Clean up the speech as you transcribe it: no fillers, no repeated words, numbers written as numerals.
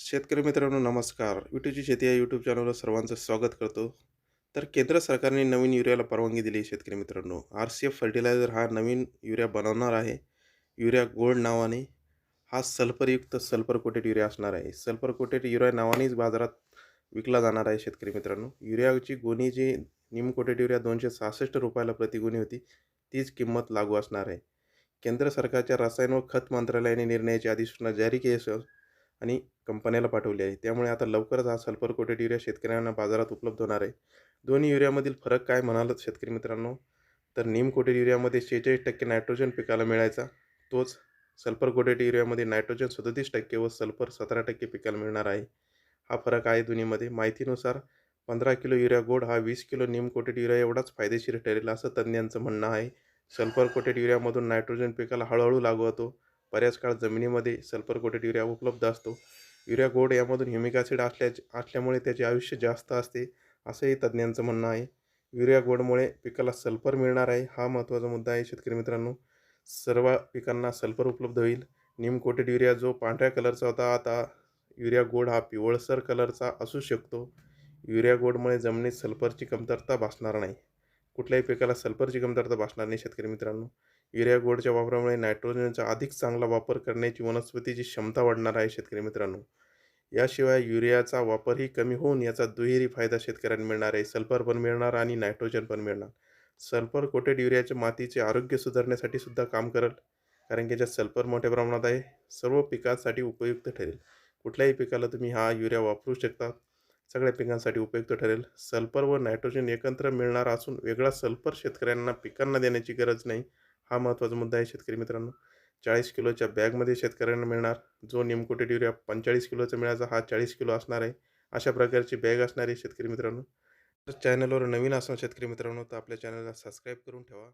शेतकरी मित्रांनो नमस्कार. विटूची शेती या यूट्यूब चॅनलवर सर्वांचं स्वागत करतो. तर केंद्र सरकारने नवीन युरियाला परवानगी दिली आहे शेतकरी मित्रांनो. आर-सी-एफ फर्टिलायझर हा नवीन युरिया बनवणार आहे. युरिया गोल्ड नावाने. हा सल्फरयुक्त सल्फर कोटेड युरिया असणार आहे. सल्फर कोटेड युरिया नावानेच बाजारात विकला जाणार आहे शेतकरी मित्रांनो. युरियाची गोणी जी नीम कोटेड युरिया ₹266 ला प्रति गोणी होती, तीच किंमत लागू असणार आहे. केंद्र सरकारच्या रसायन व खत मंत्रालयाने निर्णयाची अधिसूचना जारी केली असून आणि कंपन्याला पाठवली आहे. त्यामुळे आता लवकरच हा सल्फर कोटेड युरिया शेतकऱ्यांना बाजारात उपलब्ध होणार आहे. दोन्ही युरियामधील फरक काय म्हणालात शेतकरी मित्रांनो, तर नीम कोटेड युरियामध्ये 46% नायट्रोजन पिकाला मिळायचा. तोच सल्फर कोटेड युरियामध्ये नायट्रोजन 37% व सल्फर 17% पिकाला मिळणार आहे. हा फरक आहे दोन्हीमध्ये. माहितीनुसार 15 किलो युरिया गोड हा 20 किलो नीम कोटेड युरिया एवढाच फायदेशीर ठरेल असं तज्ज्ञांचं म्हणणं आहे. सल्फर कोटेड युरियामधून नायट्रोजन पिकाला हळूहळू लागू होतो. बऱ्याच काळ जमिनीमध्ये सल्फर कोटेड युरिया उपलब्ध असतो. युरिया गोड यामधून ह्युमिक ॲसिड असल्यामुळे त्याचे आयुष्य जास्त असते, असंही तज्ज्ञांचं म्हणणं आहे. युरिया गोडमुळे पिकाला सल्फर मिळणार आहे, हा महत्त्वाचा मुद्दा आहे शेतकरी मित्रांनो. सर्व पिकांना सल्फर उपलब्ध होईल. नीम कोटेड युरिया जो पांढऱ्या कलरचा होता, आता युरिया गोड हा पिवळसर कलरचा असू शकतो. युरिया गोडमुळे जमिनीत सल्फरची कमतरता भासणार नाही. कुठल्याही पिकाला सल्फरची कमतरता भासणार नाही शेतकरी मित्रांनो. युरिया गोडच्या वापरामुळे नायट्रोजनचा अधिक चांगला वापर करण्याची वनस्पतीची क्षमता वाढणार आहे शेतकरी मित्रांनो. याशिवाय युरियाचा वापरही कमी होऊन याचा दुहेरी फायदा शेतकऱ्यांना मिळणार आहे. सल्फर पण मिळणार आणि नायट्रोजन पण मिळणार. सल्फर कोटेड युरियाच्या मातीचे आरोग्य सुधारण्यासाठी सुद्धा काम करेल, कारण की याच्यात सल्फर मोठ्या प्रमाणात आहे. सर्व पिकांसाठी उपयुक्त ठरेल. कुठल्याही पिकाला तुम्ही हा युरिया वापरू शकता. सगळ्या पिकांसाठी उपयुक्त ठरेल. सल्फर व नायट्रोजन एकत्र मिळणार असून वेगळा सल्फर शेतकऱ्यांना पिकांना देण्याची गरज नाही. हा महत्त्वाचा मुद्दा आहे शेतकरी मित्रांनो. 40 किलोच्या बॅगमध्ये शेतकऱ्यांना मिळणार. जो नीम कोटेड युरिया 45 किलोचा मिळायचा हा 40 किलो असणार आहे. अशा प्रकारची बॅग असणार आहे शेतकरी मित्रांनो. तर चॅनलवर नवीन असाल शेतकरी मित्रांनो, तर आपल्या चॅनलला सबस्क्राईब करून ठेवा.